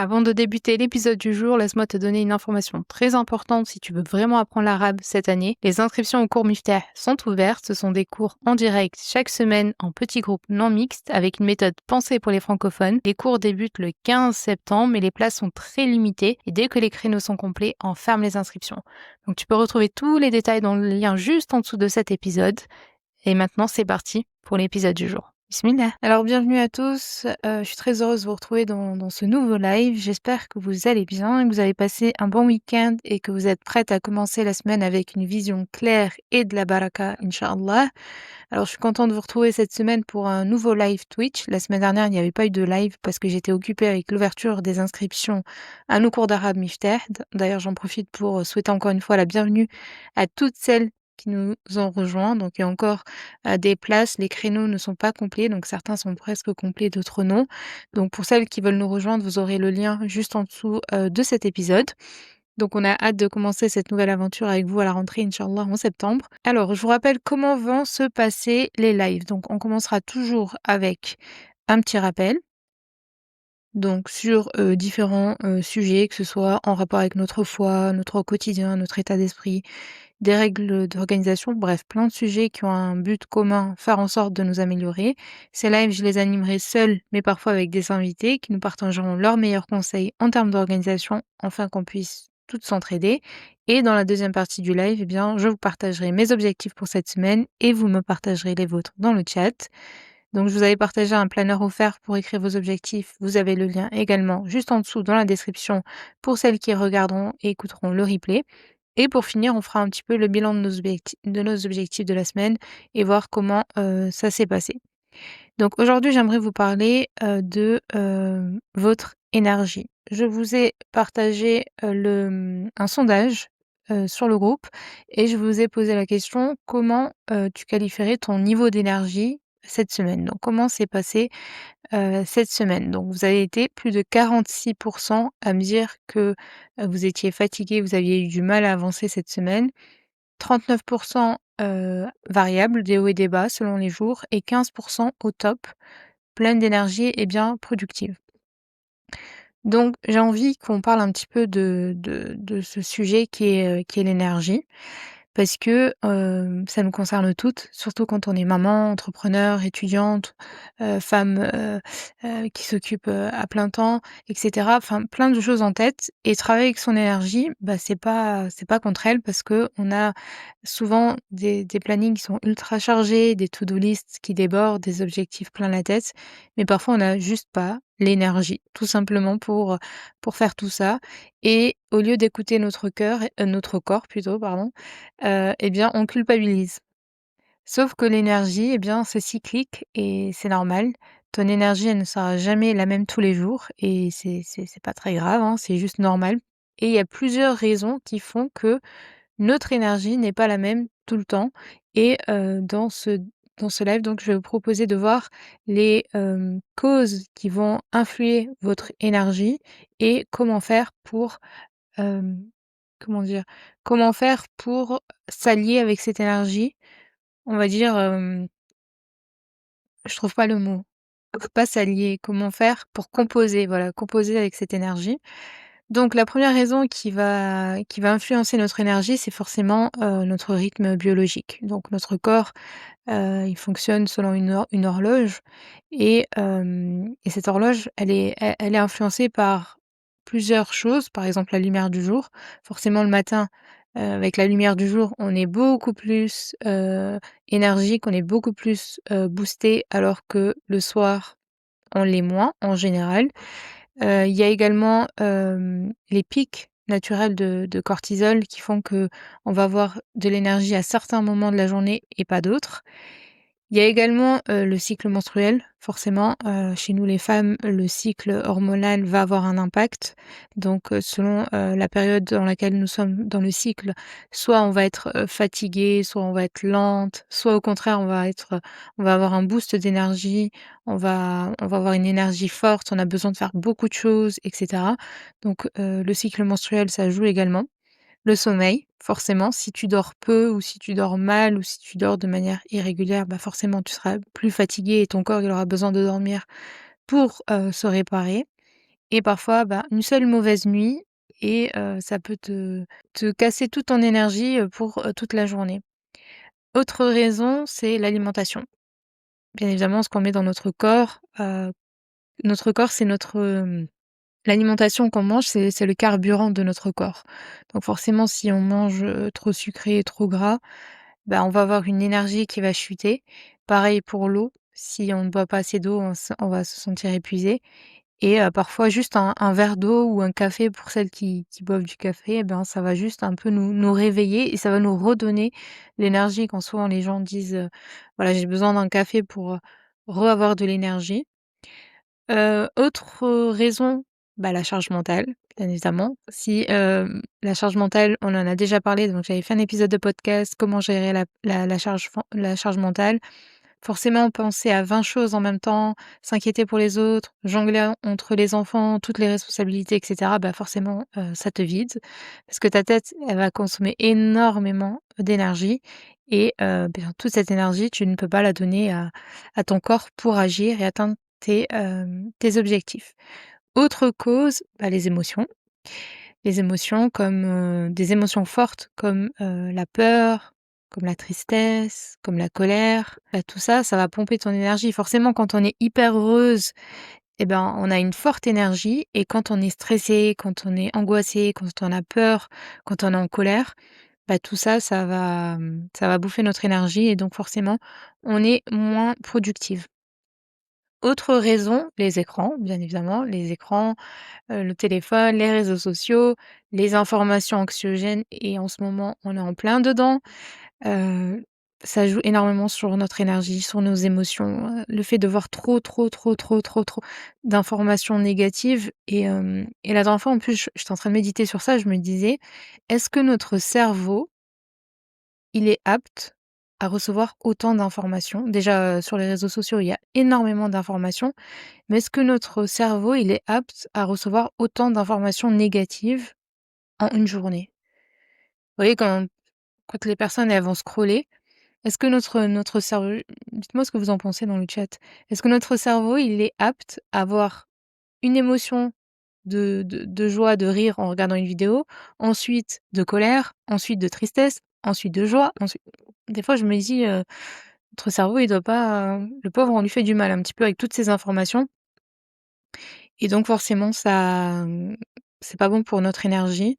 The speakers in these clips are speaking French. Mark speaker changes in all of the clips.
Speaker 1: Avant de débuter l'épisode du jour, laisse-moi te donner une information très importante si tu veux vraiment apprendre l'arabe cette année. Les inscriptions au cours Miftah sont ouvertes. Ce sont des cours en direct chaque semaine en petits groupes non mixtes avec une méthode pensée pour les francophones. Les cours débutent le 15 septembre mais les places sont très limitées et dès que les créneaux sont complets, on ferme les inscriptions. Donc tu peux retrouver tous les détails dans le lien juste en dessous de cet épisode. Et maintenant, c'est parti pour l'épisode du jour. Bismillah. Alors, bienvenue à tous. Je suis très heureuse de vous retrouver dans ce nouveau live. J'espère que vous allez bien, que vous avez passé un bon week-end et que vous êtes prête à commencer la semaine avec une vision claire et de la baraka, Inch'Allah. Alors, je suis contente de vous retrouver cette semaine pour un nouveau live Twitch. La semaine dernière, il n'y avait pas eu de live parce que j'étais occupée avec l'ouverture des inscriptions à nos cours d'arabe Miftah. D'ailleurs, j'en profite pour souhaiter encore une fois la bienvenue à toutes celles qui nous ont rejoints. Donc, il y a encore des places. Les créneaux ne sont pas complets. Donc, certains sont presque complets, d'autres non. Donc, pour celles qui veulent nous rejoindre, vous aurez le lien juste en dessous de cet épisode. Donc, on a hâte de commencer cette nouvelle aventure avec vous à la rentrée, Inch'Allah, en septembre. Alors, je vous rappelle comment vont se passer les lives. Donc, on commencera toujours avec un petit rappel. Donc, sur différents sujets, que ce soit en rapport avec notre foi, notre quotidien, notre état d'esprit, des règles d'organisation, bref, plein de sujets qui ont un but commun, faire en sorte de nous améliorer. Ces lives, je les animerai seuls, mais parfois avec des invités qui nous partageront leurs meilleurs conseils en termes d'organisation, afin qu'on puisse toutes s'entraider. Et dans la deuxième partie du live, eh bien, je vous partagerai mes objectifs pour cette semaine et vous me partagerez les vôtres dans le chat. Donc, je vous avais partagé un planeur offert pour écrire vos objectifs. Vous avez le lien également juste en dessous dans la description pour celles qui regarderont et écouteront le replay. Et pour finir, on fera un petit peu le bilan de nos objectifs de la semaine et voir comment ça s'est passé. Donc aujourd'hui, j'aimerais vous parler de votre énergie. Je vous ai partagé un sondage sur le groupe et je vous ai posé la question comment tu qualifierais ton niveau d'énergie cette semaine. Donc comment s'est passé cette semaine. Donc vous avez été plus de 46 à me dire que vous étiez fatigué, vous aviez eu du mal à avancer cette semaine. 39 variables, des hauts et des bas selon les jours et 15 au top, pleine d'énergie et bien productive. Donc j'ai envie qu'on parle un petit peu de ce sujet qui est l'énergie. Parce que ça nous concerne toutes, surtout quand on est maman, entrepreneur, étudiante, femme, qui s'occupe, à plein temps et cetera. Enfin, plein de choses en tête et travailler avec son énergie, bah, c'est pas contre elle parce qu'on a souvent des plannings qui sont ultra chargés, des to-do lists qui débordent, des objectifs plein la tête, mais parfois on n'a juste pas l'énergie, tout simplement pour faire tout ça et au lieu d'écouter notre corps plutôt, pardon, eh bien, on culpabilise. Sauf que l'énergie, eh bien, c'est cyclique et c'est normal. Ton énergie, elle ne sera jamais la même tous les jours et c'est pas très grave, hein, c'est juste normal. Et il y a plusieurs raisons qui font que notre énergie n'est pas la même tout le temps. Et dans ce live, donc, je vais vous proposer de voir les causes qui vont influer votre énergie et comment faire pour Hem, comment dire? Comment faire pour s'allier avec cette énergie? On va dire, je trouve pas le mot. Pas s'allier, comment faire pour composer, voilà, composer avec cette énergie. Donc la première raison qui va influencer notre énergie, c'est forcément, notre rythme biologique. Donc notre corps, il fonctionne selon une horloge et cette horloge, elle est influencée par plusieurs choses. Par exemple, la lumière du jour. Forcément, le matin, avec la lumière du jour, on est beaucoup plus, énergique, on est beaucoup plus, boosté, alors que le soir, on l'est moins, en général. Il y a également, les pics naturels de cortisol qui font que on va avoir de l'énergie à certains moments de la journée et pas d'autres. Il y a également, le cycle menstruel. Forcément, chez nous les femmes, le cycle hormonal va avoir un impact. Donc, selon, la période dans laquelle nous sommes dans le cycle, soit on va être, fatiguée, soit on va être lente, soit au contraire on va avoir un boost d'énergie, on va avoir une énergie forte, on a besoin de faire beaucoup de choses et cetera. Donc, le cycle menstruel, ça joue également. Le sommeil, forcément, si tu dors peu ou si tu dors mal ou si tu dors de manière irrégulière, bah, forcément tu seras plus fatigué et ton corps, il aura besoin de dormir pour, se réparer et parfois, une seule mauvaise nuit et ça peut te casser toute ton énergie, pour, toute la journée. Autre raison, c'est l'alimentation. Bien évidemment, ce qu'on met dans notre corps, c'est l'alimentation qu'on mange, c'est le carburant de notre corps. Donc forcément, si on mange, trop sucré et trop gras, on va avoir une énergie qui va chuter. Pareil pour l'eau, si on ne boit pas assez d'eau, on va se sentir épuisé et parfois juste un verre d'eau ou un café pour celles qui boivent du café, ça va juste un peu nous réveiller et ça va nous redonner l'énergie quand souvent les gens disent, «Voilà, j'ai besoin d'un café pour, avoir de l'énergie». Autre raison, la charge mentale, bien évidemment. Si, la charge mentale, on en a déjà parlé, donc j'avais fait un épisode de podcast, comment gérer la charge mentale. Forcément, penser à 20 choses en même temps, s'inquiéter pour les autres, jongler entre les enfants, toutes les responsabilités et cetera, forcément, ça te vide. Parce que ta tête, elle va consommer énormément d'énergie et toute cette énergie, tu ne peux pas la donner à ton corps pour agir et atteindre tes objectifs. Autre cause, les émotions. Les émotions comme, des émotions fortes comme, la peur, comme la tristesse, comme la colère. Tout ça, ça va pomper ton énergie. Forcément, quand on est hyper heureuse on a une forte énergie et quand on est stressé, quand on est angoissé, quand on a peur, quand on est en colère, tout ça, ça va bouffer notre énergie et donc forcément, on est moins productive. Autre raison, les écrans, bien évidemment, les écrans, le téléphone, les réseaux sociaux, les informations anxiogènes et en ce moment, on est en plein dedans. Heu, Ça joue énormément sur notre énergie, sur nos émotions, le fait de voir trop d'informations négatives et la dernière fois, en plus, j'étais en train de méditer sur ça, je me disais: «Est-ce que notre cerveau, il est apte à recevoir autant d'informations?» Déjà, sur les réseaux sociaux, il y a énormément d'informations, mais est-ce que notre cerveau, il est apte à recevoir autant d'informations négatives en une journée? Vous voyez, quand les personnes, elles vont scroller, est-ce que notre cerveau, dites-moi ce que vous en pensez dans le chat. Est-ce que notre cerveau, il est apte à avoir une émotion de joie, de rire en regardant une vidéo, ensuite de colère, ensuite de tristesse, ensuite de joie, ensuite des fois je me dis, notre cerveau il doit pas, le pauvre, on lui fait du mal un petit peu avec toutes ces informations et donc forcément ça, c'est pas bon pour notre énergie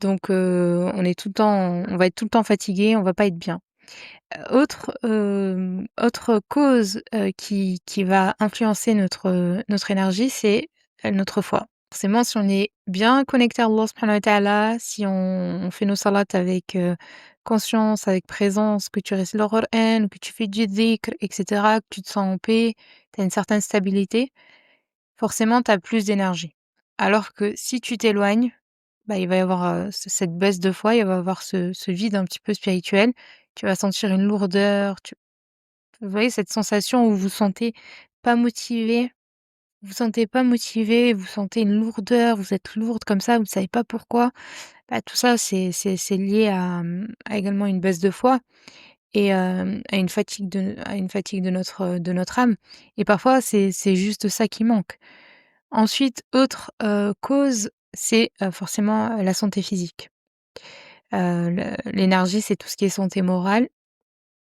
Speaker 1: donc on va être tout le temps fatigué, on va pas être bien. Autre cause, qui va influencer notre énergie, c'est, notre foi. Forcément, si on est bien connecté à Allah subhanahu wa ta'ala, si on fait nos salats avec, conscience, avec présence, que tu récites le Coran, que tu fais du dhikr et cetera, que tu te sens en paix, tu as une certaine stabilité, forcément tu as plus d'énergie. Alors que si tu t'éloignes, il va y avoir, cette baisse de foi, il va y avoir ce vide un petit peu spirituel. Tu vas sentir une lourdeur, vous voyez cette sensation où vous sentez pas motivé, vous sentez une lourdeur, vous êtes lourde comme ça, vous ne savez pas pourquoi. Tout ça c'est lié à également une baisse de foi et à une fatigue de notre âme et parfois c'est juste ça qui manque. Ensuite, autre, cause, c'est, forcément, la santé physique. L'énergie, c'est tout ce qui est santé morale,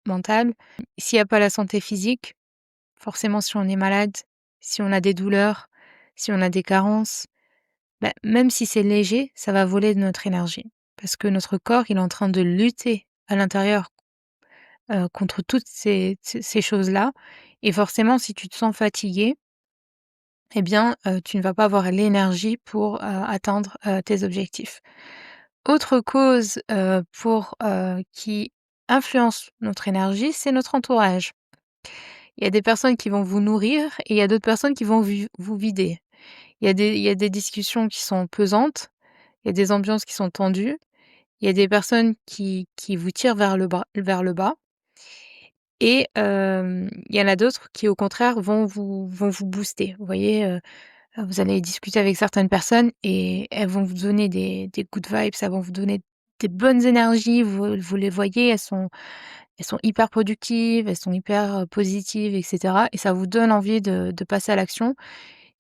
Speaker 1: mentale. S'il y a pas la santé physique, forcément, si on est malade, si on a des douleurs, si on a des carences, même si c'est léger, ça va voler de notre énergie. Parce que notre corps, il est en train de lutter à l'intérieur, contre toutes ces choses-là et forcément, si tu te sens fatigué tu ne vas pas avoir l'énergie pour, atteindre, tes objectifs. Autre cause, qui influence notre énergie, c'est notre entourage. Il y a des personnes qui vont vous nourrir et il y a d'autres personnes qui vont vous vider. Il y a des discussions qui sont pesantes, il y a des ambiances qui sont tendues, il y a des personnes qui vous tirent vers le bas et il y en a d'autres qui, au contraire, vont vous booster. Vous voyez, vous allez discuter avec certaines personnes et elles vont vous donner des good vibes, elles vont vous donner des bonnes énergies. Vous les voyez, elles sont hyper productives, elles sont hyper, positives et cetera et ça vous donne envie de passer à l'action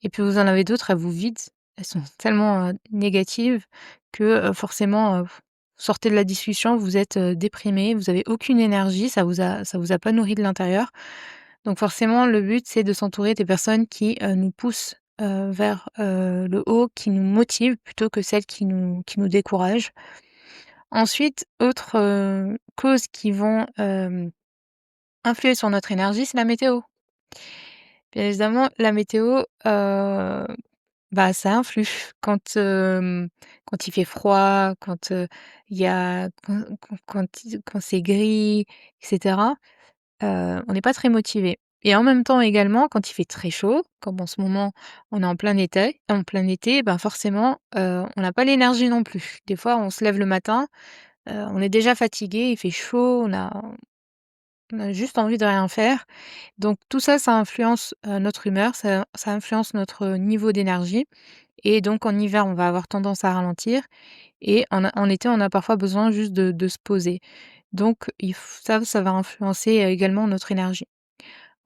Speaker 1: et puis vous en avez d'autres, elles vous vident elles sont tellement, négatives que, forcément, sortez de la discussion, vous êtes, déprimés, vous avez aucune énergie, ça vous a pas nourri de l'intérieur. Donc forcément, le but, c'est de s'entourer des personnes qui, nous poussent, vers, le haut, qui nous motivent plutôt que celles qui nous découragent. Ensuite, autres, causes qui vont, influer sur notre énergie, c'est la météo. Bien évidemment, la météo, bah, ça influe. Quand il fait froid, il y a quand c'est gris et cetera, on n'est pas très motivé et en même temps également, quand il fait très chaud, comme en ce moment, on est en plein été, ben, forcément, on n'a pas l'énergie non plus. Des fois, on se lève le matin, on est déjà fatigué, il fait chaud, on a juste envie de rien faire. Donc tout ça, ça influence, notre humeur, ça influence notre niveau d'énergie et donc en hiver, on va avoir tendance à ralentir et en été, on a parfois besoin juste de se poser. Donc il f ça va influencer, également notre énergie.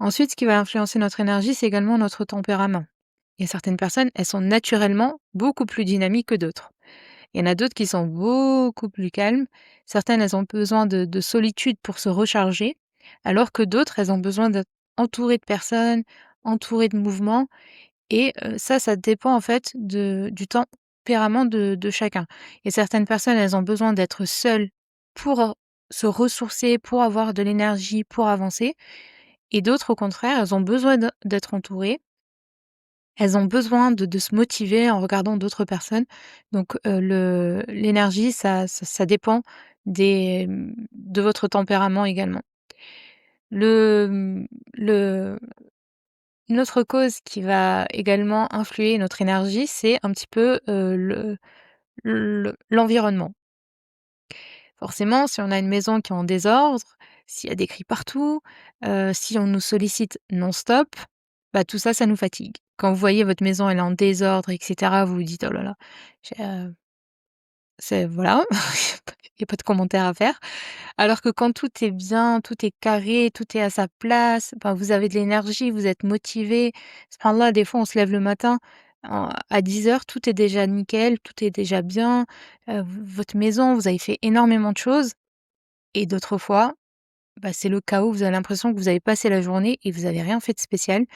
Speaker 1: Ensuite, ce qui va influencer notre énergie, c'est également notre tempérament. Il y a certaines personnes, elles sont naturellement beaucoup plus dynamiques que d'autres. Il y en a d'autres qui sont beaucoup plus calmes. Certaines, elles ont besoin de solitude pour se recharger, alors que d'autres, elles ont besoin d'être entourées de personnes, entourées de mouvements et ça dépend en fait du tempérament de chacun. Et certaines personnes, elles ont besoin d'être seules pour, se ressourcer, pour avoir de l'énergie, pour avancer et d'autres, au contraire, elles ont besoin d'être entourées. Elles ont besoin de se motiver en regardant d'autres personnes. Donc l'énergie, ça dépend de votre tempérament également. Le, le Une autre cause qui va également influer notre énergie, c'est un petit peu, l'environnement. Forcément, si on a une maison qui est en désordre, s'il y a des cris partout, si on nous sollicite non-stop, bah, tout ça, ça nous fatigue. Quand vous voyez votre maison, elle est en désordre et cetera, vous vous dites: «Oh là là, j'ai, c'est voilà, il y a pas de commentaire à faire». Alors que quand tout est bien, tout est carré, tout est à sa place, ben, vous avez de l'énergie, vous êtes motivé. Subhanallah, des fois, on se lève le matin, à 10 heures, tout est déjà nickel, tout est déjà bien. Votre maison, vous avez fait énormément de choses et d'autres fois, bah, c'est le chaos. Vous avez l'impression que vous avez passé la journée et vous avez rien fait de spécial.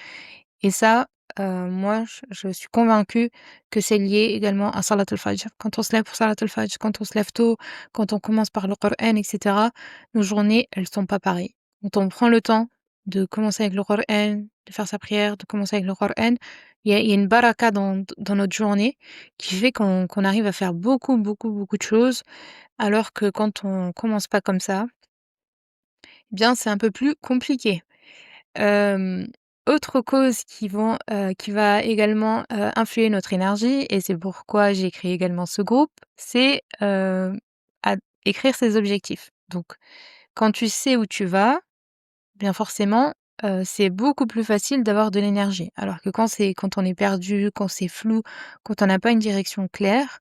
Speaker 1: Et ça, moi, je suis convaincue que c'est lié également à Salat al-Fajr. Quand on se lève pour Salat al-Fajr, quand on se lève tôt, quand on commence par le Coran et cetera, nos journées, elles sont pas pareilles. Quand on prend le temps de commencer avec le Coran, de faire sa prière, de commencer avec le Coran, il y a une baraka dans notre journée qui fait qu'on arrive à faire beaucoup, beaucoup, beaucoup de choses, alors que quand on commence pas comme ça, eh bien, c'est un peu plus compliqué. Hem, Autre cause qui va également, influer notre énergie et c'est pourquoi j'ai créé également ce groupe, c'est, à écrire ses objectifs. Donc quand tu sais où tu vas, bien forcément, c'est beaucoup plus facile d'avoir de l'énergie. Alors que quand on est perdu, quand c'est flou, quand on n'a pas une direction claire,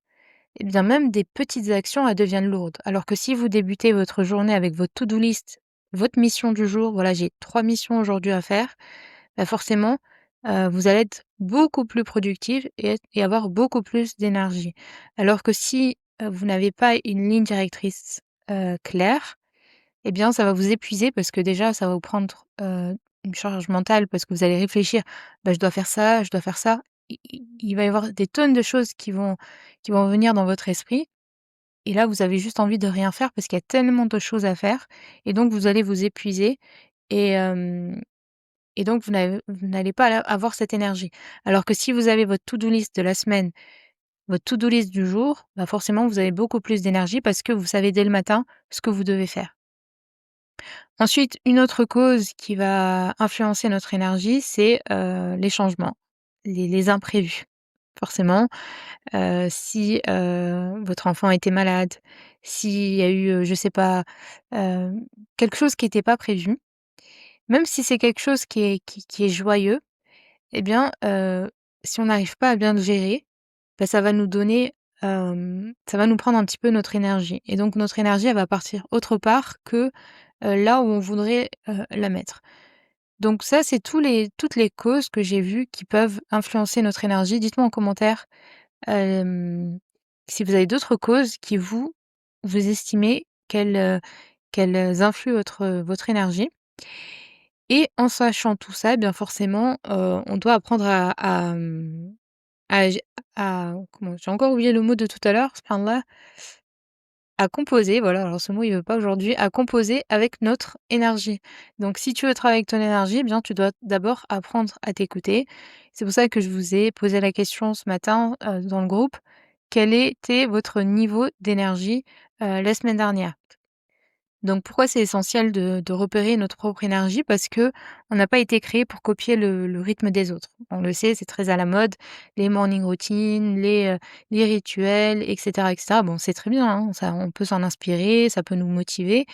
Speaker 1: et bien même des petites actions, elles deviennent lourdes. Alors que si vous débutez votre journée avec votre to-do list, votre mission du jour, voilà, j'ai 3 missions aujourd'hui à faire, bah, forcément, vous allez être beaucoup plus productive et avoir beaucoup plus d'énergie. Alors que si, vous n'avez pas une ligne directrice, claire, eh bien, ça va vous épuiser parce que déjà, ça va vous prendre, une charge mentale parce que vous allez réfléchir: «Bah, je dois faire ça, je dois faire ça». Il va y avoir des tonnes de choses qui vont venir dans votre esprit et là, vous avez juste envie de rien faire parce qu'il y a tellement de choses à faire et donc vous allez vous épuiser et hem et donc vous n'allez pas avoir cette énergie. Alors que si vous avez votre to-do list de la semaine, votre to-do list du jour, bah, forcément vous avez beaucoup plus d'énergie parce que vous savez dès le matin ce que vous devez faire. Ensuite, une autre cause qui va influencer notre énergie, c'est, les changements, les imprévus. Forcément, si, votre enfant était malade, s'il y a eu, je sais pas, hem, quelque chose qui était pas prévu, même si c'est quelque chose qui est joyeux, eh bien, si on n'arrive pas à bien le gérer, bah, ça va nous donner, ça va nous prendre un petit peu notre énergie et donc notre énergie, elle va partir autre part que, là où on voudrait, la mettre. Donc ça, c'est toutes les causes que j'ai vues qui peuvent influencer notre énergie. Dites-moi en commentaire, hem, si vous avez d'autres causes qui vous estimez qu'elles influent votre énergie et en sachant tout ça, eh bien forcément, on doit apprendre à gé à comment j'ai encore oublié le mot de tout à l'heure, subhanallah, à composer, voilà, alors ce mot il veut pas aujourd'hui, à composer avec notre énergie. Donc si tu veux travailler avec ton énergie, eh bien tu dois d'abord apprendre à t'écouter. C'est pour ça que je vous ai posé la question ce matin, dans le groupe: «Quel était votre niveau d'énergie, la semaine dernière?» Donc pourquoi c'est essentiel de repérer notre propre énergie? Parce que on n'a pas été créé pour copier le rythme des autres. On le sait, c'est très à la mode, les morning routines, les rituels et cetera. Bon, c'est très bien, hein, ça on peut s'en inspirer, ça peut nous motiver,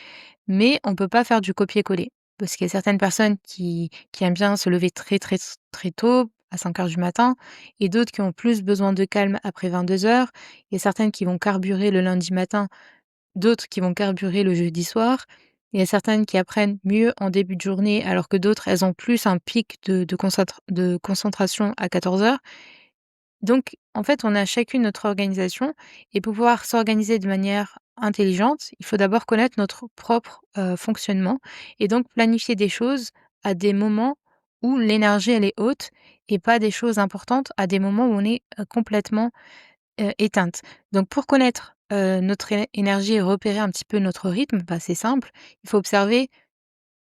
Speaker 1: mais on peut pas faire du copier-coller. Parce qu'il y a certaines personnes qui aiment bien se lever très, très très tôt, à 5 heures du matin et d'autres qui ont plus besoin de calme après 22 heures. Il y a certaines qui vont carburer le lundi matin, d'autres qui vont carburer le jeudi soir. Il y a certaines qui apprennent mieux en début de journée, alors que d'autres, elles ont plus un pic de concentration à 14 heures. Donc, en fait, on a chacune notre organisation et pour pouvoir s'organiser de manière intelligente, il faut d'abord connaître notre propre fonctionnement et donc planifier des choses à des moments où l'énergie elle est haute et pas des choses importantes à des moments où on est complètement éteinte. Donc pour connaître, notre énergie et repérer un petit peu notre rythme, bah, c'est simple. Il faut observer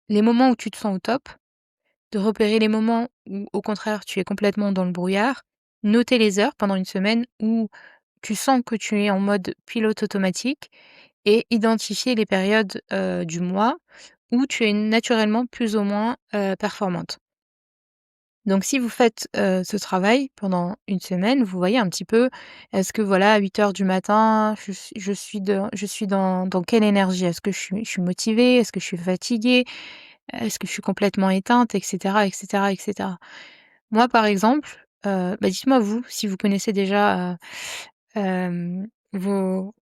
Speaker 1: les moments où tu te sens au top, de repérer les moments où au contraire tu es complètement dans le brouillard, noter les heures pendant une semaine où tu sens que tu es en mode pilote automatique et identifier les périodes, du mois où tu es naturellement plus ou moins, performante. Donc si vous faites, ce travail pendant une semaine, vous voyez un petit peu, est-ce que voilà à 8 heures du matin, je suis dans quelle énergie? Est-ce que je suis motivée? Est-ce que je suis fatiguée? Est-ce que je suis complètement éteinte? Et cetera, et cetera, et cetera. Moi, par exemple, bah, dites-moi vous, si vous connaissez déjà, vos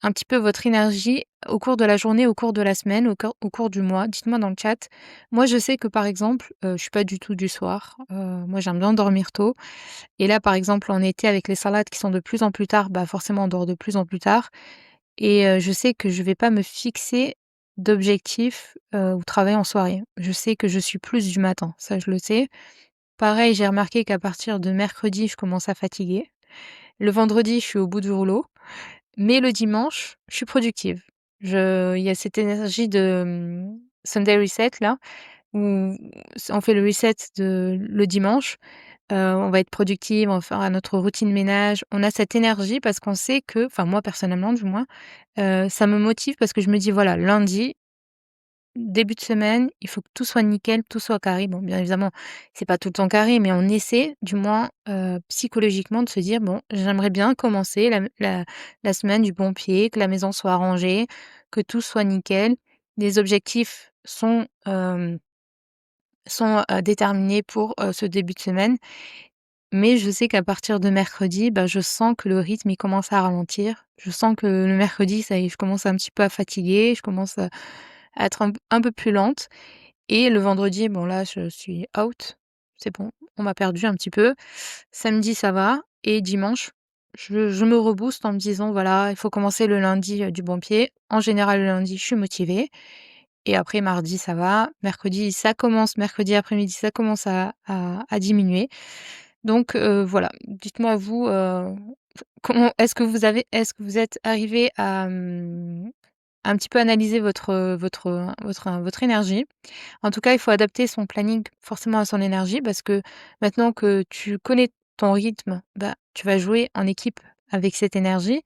Speaker 1: un petit peu votre énergie au cours de la journée, au cours de la semaine, au cours du mois. Dites-moi dans le chat. Moi, je sais que, par exemple, je suis pas du tout du soir. Moi, j'aime bien dormir tôt et là, par exemple, en été, avec les salades qui sont de plus en plus tard, bah, forcément, on dort de plus en plus tard et je sais que je vais pas me fixer d'objectifs, ou travailler en soirée. Je sais que je suis plus du matin, ça, je le sais. Pareil, j'ai remarqué qu'à partir de mercredi, je commence à fatiguer. Le vendredi, je suis au bout du rouleau. Mais le dimanche, je suis productive. Il y a cette énergie de, Sunday reset là, où on fait le reset le dimanche, on va être productive, on va faire notre routine ménage. On a cette énergie parce qu'on sait que enfin moi personnellement du moins, ça me motive parce que je me dis: «Voilà, lundi, début de semaine, il faut que tout soit nickel, tout soit carré». Bon, bien évidemment, c'est pas tout le temps carré, mais on essaie du moins, psychologiquement de se dire: «Bon, j'aimerais bien commencer la semaine du bon pied, que la maison soit rangée, que tout soit nickel». Les objectifs sont déterminés pour, ce début de semaine, mais je sais qu'à partir de mercredi, bah, je sens que le rythme, il commence à ralentir. Je sens que le mercredi, ça y est, je commence un petit peu à fatiguer, je commence, à être un peu plus lente et le vendredi, bon là, je suis out. C'est bon, on m'a perdu un petit peu. Samedi, ça va et dimanche, je me rebooste en me disant: «Voilà, il faut commencer le lundi, du bon pied». En général, le lundi, je suis motivée et après mardi, ça va. Mercredi après-midi, ça commence à diminuer. Donc voilà, dites-moi vous, comment est-ce que vous êtes arrivé à, un petit peu analyser votre énergie? En tout cas, il faut adapter son planning forcément à son énergie parce que maintenant que tu connais ton rythme, bah, tu vas jouer en équipe avec cette énergie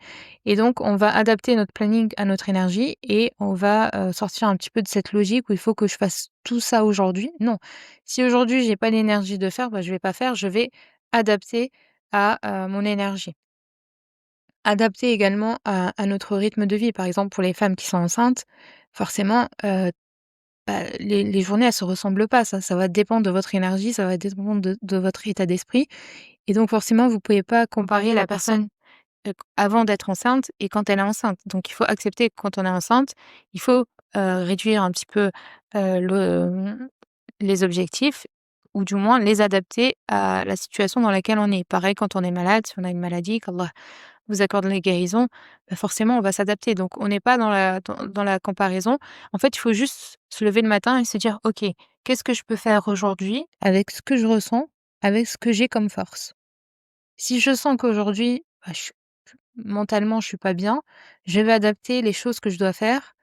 Speaker 1: et donc on va adapter notre planning à notre énergie et on va, sortir un petit peu de cette logique où il faut que je fasse tout ça aujourd'hui. Non, si aujourd'hui j'ai pas l'énergie de faire, bah, je vais pas faire, je vais adapter à, mon énergie. Adapter également à notre rythme de vie. Par exemple, pour les femmes qui sont enceintes, forcément, bah, les journées, elles se ressemblent pas. Ça va dépendre de votre énergie, ça va dépendre de votre état d'esprit et donc forcément, vous pouvez pas comparer la personne, avant d'être enceinte et quand elle est enceinte. Donc il faut accepter que quand on est enceinte, il faut, réduire un petit peu, les objectifs. ou du moins les adapter à la situation dans laquelle on est. Pareil quand on est malade, si on a une maladie, qu'Allah vous accorde les guérisons, bah, forcément on va s'adapter. Donc on n'est pas dans la comparaison. En fait, il faut juste se lever le matin et se dire: «OK, qu'est-ce que je peux faire aujourd'hui avec ce que je ressens, avec ce que j'ai comme force?» Si je sens qu'aujourd'hui, bah, mentalement je suis pas bien, je vais adapter les choses que je dois faire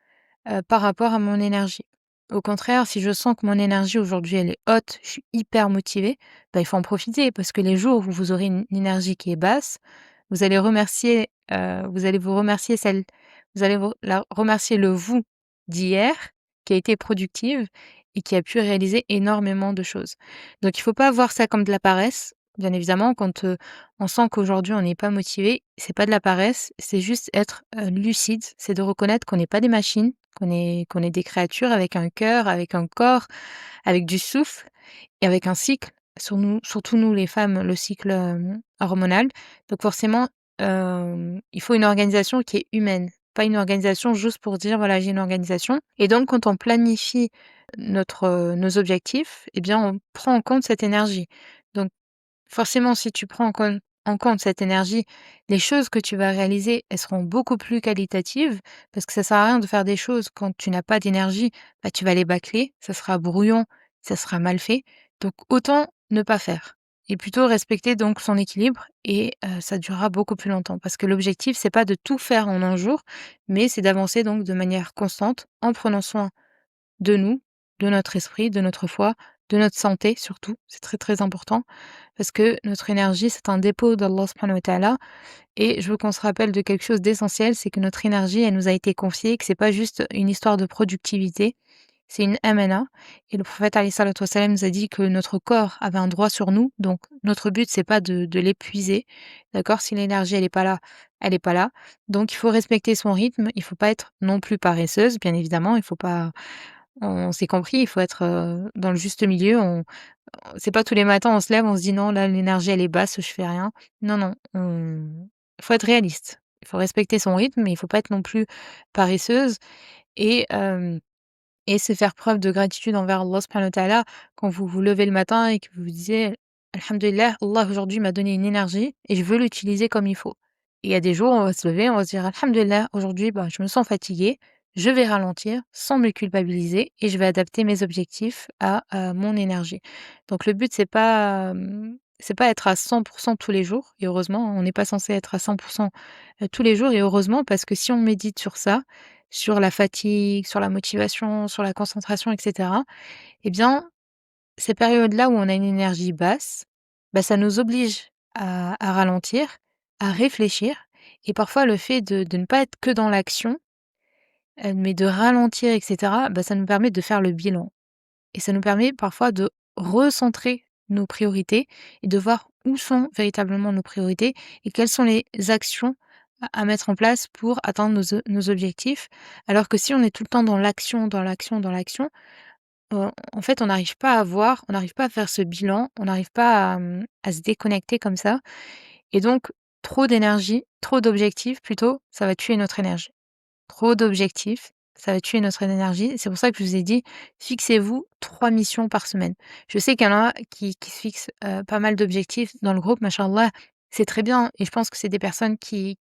Speaker 1: par rapport à mon énergie. Au contraire, si je sens que mon énergie aujourd'hui elle est haute, je suis hyper motivée, bah, il faut en profiter parce que les jours où vous aurez une énergie qui est basse, vous allez vous remercier vous allez vous la remercier le vous d'hier qui a été productive et qui a pu réaliser énormément de choses. Donc il faut pas voir ça comme de la paresse. Bien évidemment, quand, on sent qu'aujourd'hui on n'est pas motivé, c'est pas de la paresse, c'est juste être, lucide, c'est de reconnaître qu'on n'est pas des machines, qu'on est des créatures avec un cœur, avec un corps, avec du souffle et avec un cycle. Surtout nous les femmes, le cycle, hormonal. Donc forcément, il faut une organisation qui est humaine, pas une organisation juste pour dire: «Voilà, j'ai une organisation» et donc quand on planifie nos objectifs eh bien, on prend en compte cette énergie. Donc forcément, si tu prends en compte cette énergie, les choses que tu vas réaliser, elles seront beaucoup plus qualitatives parce que ça sert à rien de faire des choses quand tu n'as pas d'énergie, bah, tu vas les bâcler, ça sera brouillon, ça sera mal fait. Donc autant ne pas faire et plutôt respecter donc son équilibre et ça durera beaucoup plus longtemps parce que l'objectif, c'est pas de tout faire en un jour, mais c'est d'avancer donc de manière constante en prenant soin de nous, de notre esprit, de notre foi, de notre santé surtout. C'est très, très important parce que notre énergie, c'est un dépôt d'Allah subhanahu wa ta'ala et je veux qu'on se rappelle de quelque chose d'essentiel, c'est que notre énergie, elle nous a été confiée, que c'est pas juste une histoire de productivité, c'est une amana et le prophète alayhi salatu wassalam nous a dit que notre corps avait un droit sur nous, donc notre but c'est pas de l'épuiser, d'accord? Si l'énergie elle est pas là, elle est pas là. Donc il faut respecter son rythme, il faut pas être non plus paresseuse, bien évidemment, il faut pas on s'est compris, il faut être, dans le juste milieu. C'est pas tous les matins, on se lève, on se dit: «Non, là, l'énergie, elle est basse, je fais rien». Non, non, il faut être réaliste. Il faut respecter son rythme, mais il faut pas être non plus paresseuse et hem et c'est faire preuve de gratitude envers Allah subhanahu wa ta'ala quand vous vous levez le matin et que vous vous disiez: «Alhamdulillah, Allah aujourd'hui m'a donné une énergie et je veux l'utiliser comme il faut». Et il y a des jours, on va se lever, on va se dire: «Alhamdulillah, aujourd'hui, bah, je me sens fatiguée, je vais ralentir sans me culpabiliser et je vais adapter mes objectifs à mon énergie». Donc le but, c'est pas être à 100 tous les jours et heureusement, on n'est pas censé être à 100 tous les jours et heureusement parce que si on médite sur ça, sur la fatigue, sur la motivation, sur la concentration et cetera, eh bien, ces périodes-là où on a une énergie basse, bah, ça nous oblige à ralentir, à réfléchir et parfois le fait de ne pas être que dans l'action, mais de ralentir et cetera, bah, ça nous permet de faire le bilan et ça nous permet parfois de recentrer nos priorités et de voir où sont véritablement nos priorités et quelles sont les actions à mettre en place pour atteindre nos objectifs. Alors que si on est tout le temps dans l'action, dans l'action, dans l'action, en fait, on n'arrive pas à faire ce bilan, on n'arrive pas à se déconnecter comme ça et donc trop d'énergie, trop d'objectifs plutôt, ça va tuer notre énergie. Trop d'objectifs, ça va tuer notre énergie. C'est pour ça que je vous ai dit: «Fixez-vous 3 missions par semaine». Je sais qu'il y en a qui se fixent, pas mal d'objectifs dans le groupe, machallah, c'est très bien et je pense que c'est des personnes qui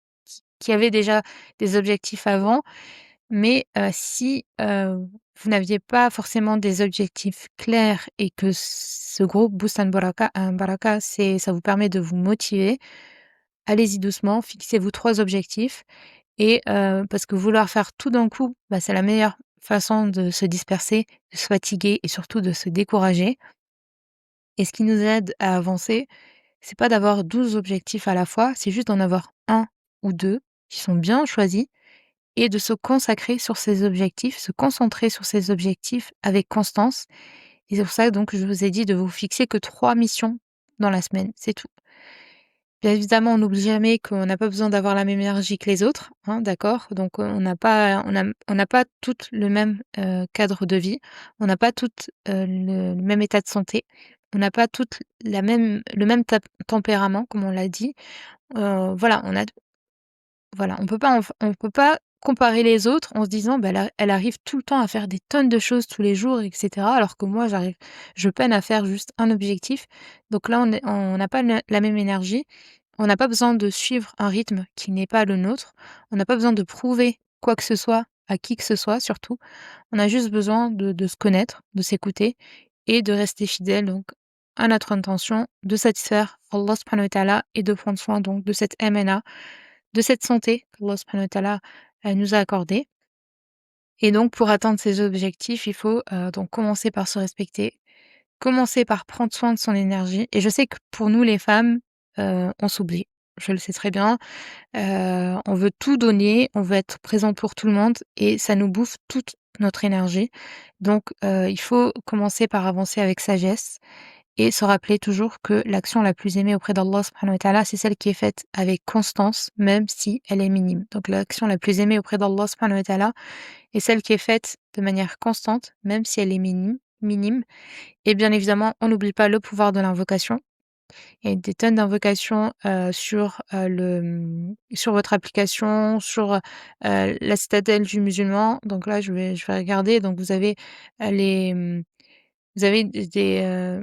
Speaker 1: avaient déjà des objectifs avant. Mais, si, vous n'aviez pas forcément des objectifs clairs et que ce groupe Boost and Baraka, ça vous permet de vous motiver, allez-y doucement, fixez-vous 3 objectifs et parce que vouloir faire tout d'un coup, bah, c'est la meilleure façon de se disperser, de se fatiguer et surtout de se décourager et ce qui nous aide à avancer, c'est pas d'avoir 12 objectifs à la fois, c'est juste d'en avoir un ou 2 qui sont bien choisis et de se consacrer sur ses objectifs, se concentrer sur ses objectifs avec constance et c'est pour ça donc que je vous ai dit de vous fixer que 3 missions dans la semaine, c'est tout. Bien évidemment, on n'oublie jamais qu'on n'a pas besoin d'avoir la même énergie que les autres, hein, d'accord? Donc, on n'a pas toutes le même, cadre de vie, on n'a pas toutes, le même état de santé, on n'a pas toutes le même tempérament comme on l'a dit. Voilà, on peut pas comparer les autres en se disant: «Bah, elle arrive tout le temps à faire des tonnes de choses tous les jours et cetera, alors que moi je peine à faire juste un objectif». Donc là, on n'a pas la même énergie. On n'a pas besoin de suivre un rythme qui n'est pas le nôtre. On n'a pas besoin de prouver quoi que ce soit à qui que ce soit surtout. On a juste besoin de se connaître, de s'écouter et de rester fidèle donc à notre intention de satisfaire Allah subhanahu wa ta'ala et de prendre soin donc de cette MNA, de cette santé qu'Allah subhanahu wa ta'ala, nous a accordée. Et donc pour atteindre ces objectifs, il faut, donc commencer par se respecter, commencer par prendre soin de son énergie et je sais que pour nous les femmes, on s'oublie. Je le sais très bien, on veut tout donner, on veut être présent pour tout le monde et ça nous bouffe toute notre énergie. Donc il faut commencer par avancer avec sagesse et se rappeler toujours que l'action la plus aimée auprès d'Allah subhanahu wa ta'ala, c'est celle qui est faite avec constance, même si elle est minime. Donc l'action la plus aimée auprès d'Allah subhanahu wa ta'ala est celle qui est faite de manière constante, même si elle est minime. Et bien évidemment, on n'oublie pas le pouvoir de l'invocation. Il y a des tonnes d'invocations, sur votre application, sur, la citadelle du musulman. Donc là, je vais regarder. Donc vous avez, les, vous avez des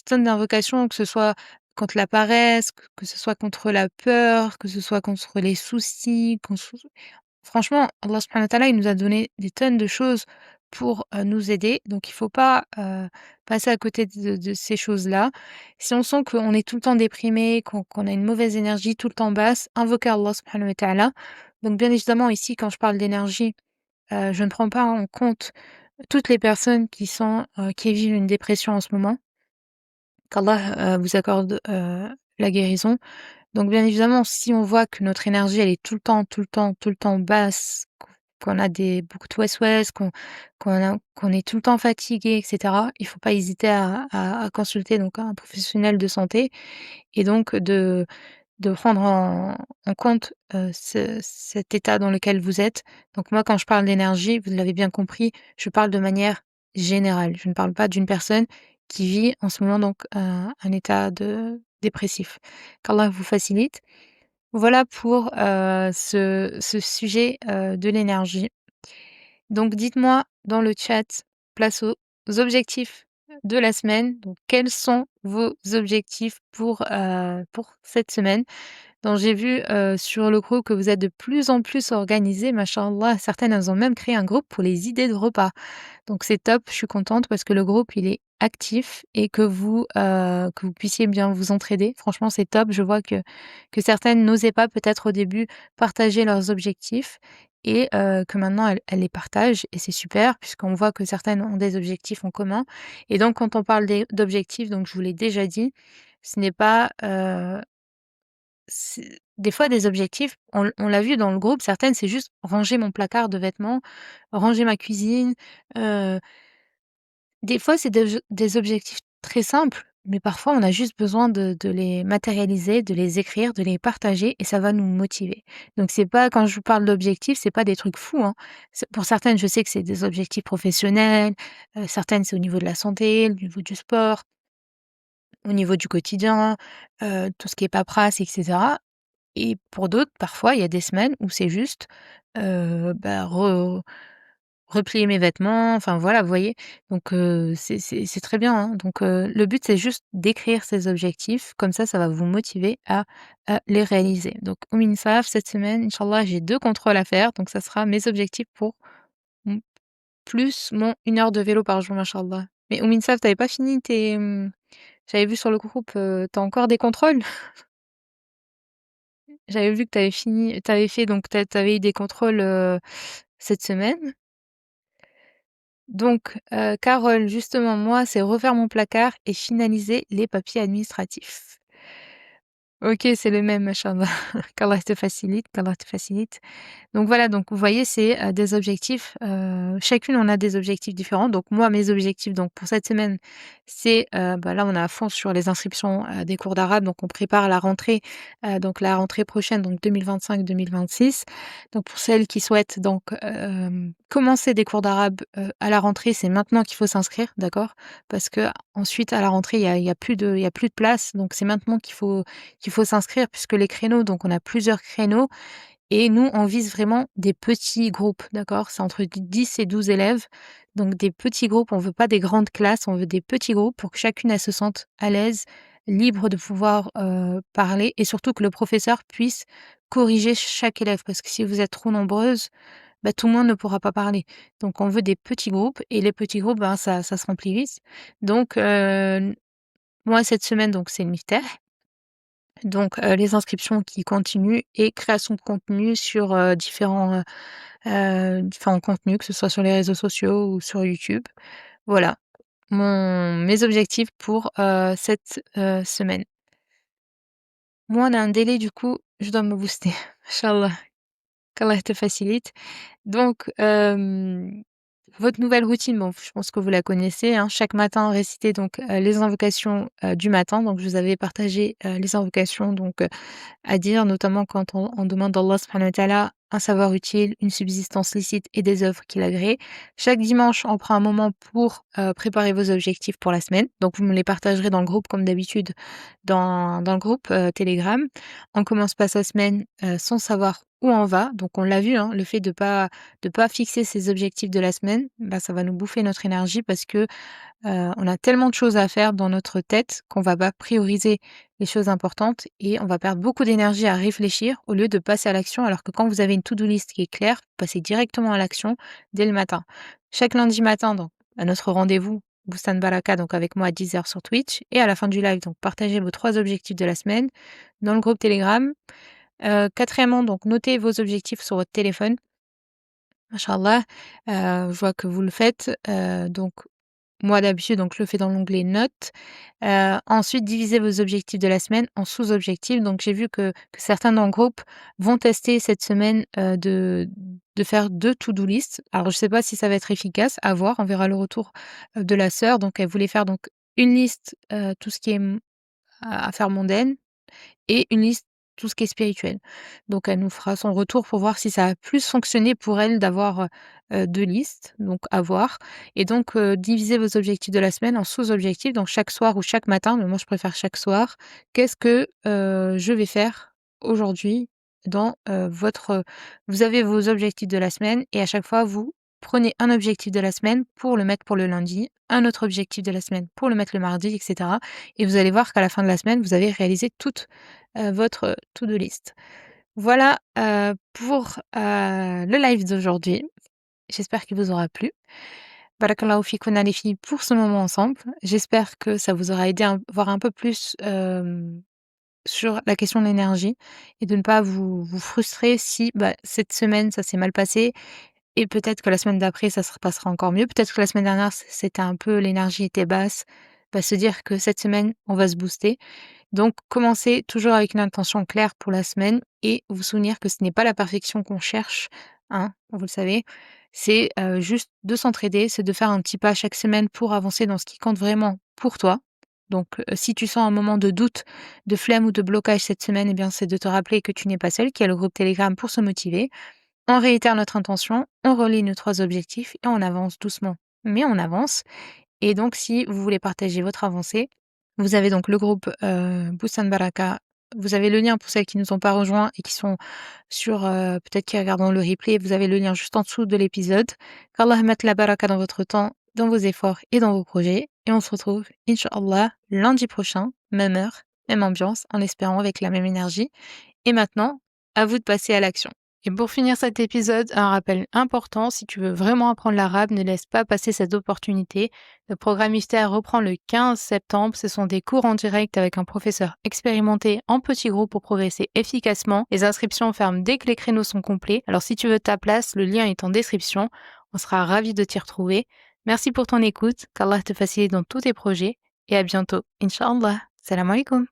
Speaker 1: tonnes d'invocations, que ce soit contre la paresse, que ce soit contre la peur, que ce soit contre les soucis, franchement, Allah subhanahu wa ta'ala, il nous a donné des tonnes de choses pour, nous aider, donc il faut pas, passer à côté de ces choses-là. Si on sent qu'on est tout le temps déprimé, qu'on a une mauvaise énergie tout le temps basse, invoquer Allah subhanahu wa ta'ala. Donc bien évidemment ici, quand je parle d'énergie, je ne prends pas en compte toutes les personnes qui vivent une dépression en ce moment, qu'Allah, vous accorde, la guérison. Donc bien évidemment, si on voit que notre énergie, elle est tout le temps basse, qu'on a beaucoup de west-west, qu'on est tout le temps fatigué et cetera, il faut pas hésiter à consulter donc un professionnel de santé et donc de prendre en compte, cet état dans lequel vous êtes. Donc moi, quand je parle d'énergie, vous l'avez bien compris, je parle de manière générale. Je ne parle pas d'une personne qui vit en ce moment donc un état dépressif. Qu'Allah vous facilite. Voilà pour, ce sujet, de l'énergie. Donc dites-moi dans le chat, place aux objectifs de la semaine. Donc quels sont vos objectifs pour cette semaine? Donc j'ai vu, sur le groupe que vous êtes de plus en plus organisés, machallah. Certaines, elles ont même créé un groupe pour les idées de repas. Donc c'est top, je suis contente parce que le groupe, il est actif et que vous puissiez bien vous entraider. Franchement, c'est top. Je vois que certaines n'osaient pas peut-être au début partager leurs objectifs et que maintenant elles les partagent et c'est super puisqu'on voit que certaines ont des objectifs en commun et donc quand on parle d'objectifs, donc je vous l'ai déjà dit, ce n'est pas, des fois des objectifs, on l'a vu dans le groupe, certaines, c'est juste ranger mon placard de vêtements, ranger ma cuisine, des fois, c'est des objectifs très simples, mais parfois on a juste besoin de les matérialiser, de les écrire, de les partager et ça va nous motiver. Donc c'est pas quand je vous parle d'objectifs, c'est pas des trucs fous, hein. C'est pour certaines, je sais que c'est des objectifs professionnels, certaines, c'est au niveau de la santé, au niveau du sport, au niveau du quotidien, tout ce qui est paperasse et cetera et pour d'autres, parfois, il y a des semaines où c'est juste, bah, replier mes vêtements, enfin voilà, vous voyez? Donc c'est très bien, hein. Donc le but, c'est juste d'écrire ces objectifs, comme ça va vous motiver à les réaliser. Donc Ouminsaf, cette semaine, inch'Allah, j'ai 2 contrôles à faire, donc ça sera mes objectifs pour m plus mon 1 heure de vélo par jour, machallah. Mais Ouminsaf, tu pas fini j'avais vu sur le groupe, tu encore des contrôles? J'avais vu que tu avais fait donc tu avais eu des contrôles, cette semaine. Donc, Carole, justement, moi, c'est refaire mon placard et finaliser les papiers administratifs. OK, c'est le même, machallah. Qu'Allah te facilite, qu'Allah te facilite. Donc voilà, donc vous voyez, c'est, des objectifs, chacune on a des objectifs différents. Donc moi, mes objectifs donc pour cette semaine, c'est, bah, là, on est à fond sur les inscriptions, des cours d'arabe, donc on prépare la rentrée, donc la rentrée prochaine, donc 2025-2026. Donc pour celles qui souhaitent donc, commencer des cours d'arabe, à la rentrée, c'est maintenant qu'il faut s'inscrire, d'accord? Parce qu'ensuite à la rentrée, il y a plus de place, donc c'est maintenant qu'il faut s'inscrire puisque les créneaux donc on a plusieurs créneaux Et nous, on vise vraiment des petits groupes, d'accord? C'est entre 10 et 12 élèves, donc des petits groupes. On veut pas des grandes classes, on veut des petits groupes pour que chacune, elle se sente à l'aise, libre de pouvoir, parler et surtout que le professeur puisse corriger chaque élève. Parce que si vous êtes trop nombreuses, bah, tout le monde ne pourra pas parler. Donc on veut des petits groupes et les petits groupes, ben, ça se remplit vite. Donc moi, cette semaine, donc c'est le Miftah. Donc les inscriptions qui continuent et création de contenu sur, différents contenus, que ce soit sur les réseaux sociaux ou sur YouTube. Voilà, mes objectifs pour, cette, semaine. Moi, on a un délai, du coup, je dois me booster. Inch'Allah, qu'Allah te facilite. Donc votre nouvelle routine, bon, je pense que vous la connaissez, hein. Chaque matin, réciter donc, les invocations, du matin. Donc je vous avais partagé, les invocations donc, à dire, notamment quand on demande d'Allah subhanahu wa ta'ala un savoir utile, une subsistance licite et des œuvres qu'il agrée. Chaque dimanche, on prend un moment pour préparer vos objectifs pour la semaine. Donc, vous me les partagerez dans le groupe, comme d'habitude, dans le groupe Telegram. On commence pas sa semaine sans savoir où on va. Donc, on l'a vu, hein, le fait de pas fixer ses objectifs de la semaine, bah, ça va nous bouffer notre énergie parce que on a tellement de choses à faire dans notre tête qu'on va pas prioriser les choses importantes et on va perdre beaucoup d'énergie à réfléchir au lieu de passer à l'action. Alors que quand vous avez une to-do list qui est claire, vous passez directement à l'action dès le matin. Chaque lundi matin, donc, à notre rendez-vous Boustan Baraka, donc avec moi à 10h sur Twitch et à la fin du live, donc partagez vos 3 objectifs de la semaine dans le groupe Telegram. Quatrièmement, donc notez vos objectifs sur votre téléphone. Machallah, je vois que vous le faites, donc moi, d'habitude, donc je le fais dans l'onglet notes. Ensuite, divisez vos objectifs de la semaine en sous-objectifs. Donc j'ai vu que certains dans le groupe vont tester cette semaine, de faire 2 to-do list. Alors je sais pas si ça va être efficace, à voir, on verra le retour, de la sœur. Donc elle voulait faire donc une liste, tout ce qui est, à faire mondaine et une liste tout ce qui est spirituel. Donc elle nous fera son retour pour voir si ça a plus fonctionné pour elle d'avoir, 2 listes, donc à voir et donc divisez vos objectifs de la semaine en sous-objectifs, donc chaque soir ou chaque matin, mais moi je préfère chaque soir. Qu'est-ce que, je vais faire aujourd'hui dans, vous avez vos objectifs de la semaine et à chaque fois vous prenez un objectif de la semaine pour le mettre pour le lundi, un autre objectif de la semaine pour le mettre le mardi et cetera et vous allez voir qu'à la fin de la semaine, vous avez réalisé toute votre to-do list. Voilà, pour, le live d'aujourd'hui. J'espère qu'il vous aura plu. Barakallahu fikouna les filles pour ce moment ensemble. J'espère que ça vous aura aidé à voir un peu plus, sur la question de l'énergie et de ne pas vous frustrer si, bah, cette semaine ça s'est mal passé et peut-être que la semaine d'après ça se passera encore mieux. Peut-être que la semaine dernière c'était un peu l'énergie était basse. Bah, se dire que cette semaine on va se booster. Donc, commencez toujours avec une intention claire pour la semaine et vous souvenir que ce n'est pas la perfection qu'on cherche, hein, vous le savez. C'est juste de s'entraider, c'est de faire un petit pas chaque semaine pour avancer dans ce qui compte vraiment pour toi. Donc, si tu sens un moment de doute, de flemme ou de blocage cette semaine, eh bien, c'est de te rappeler que tu n'es pas seule, qu'il y a le groupe Telegram pour se motiver. On réitère notre intention, on relie nos 3 objectifs et on avance doucement, mais on avance. Et donc, si vous voulez partager votre avancée, vous avez donc le groupe, Boustan Baraka. Vous avez le lien pour celles qui ne nous ont pas rejoints et qui sont sur, peut-être qui regarderont le replay, vous avez le lien juste en dessous de l'épisode. Qu'Allah mette la baraka dans votre temps, dans vos efforts et dans vos projets et on se retrouve, inch'Allah, lundi prochain, même heure, même ambiance, en espérant avec la même énergie. Et maintenant, à vous de passer à l'action. Et pour finir cet épisode, un rappel important, si tu veux vraiment apprendre l'arabe, ne laisse pas passer cette opportunité. Le programme Mystère reprend le 15 septembre. Ce sont des cours en direct avec un professeur expérimenté en petits groupes pour progresser efficacement. Les inscriptions ferment dès que les créneaux sont complets. Alors si tu veux ta place, le lien est en description. On sera ravis de t'y retrouver. Merci pour ton écoute, qu'Allah te facilite dans tous tes projets et à bientôt, Inch'Allah. Salam alaikum.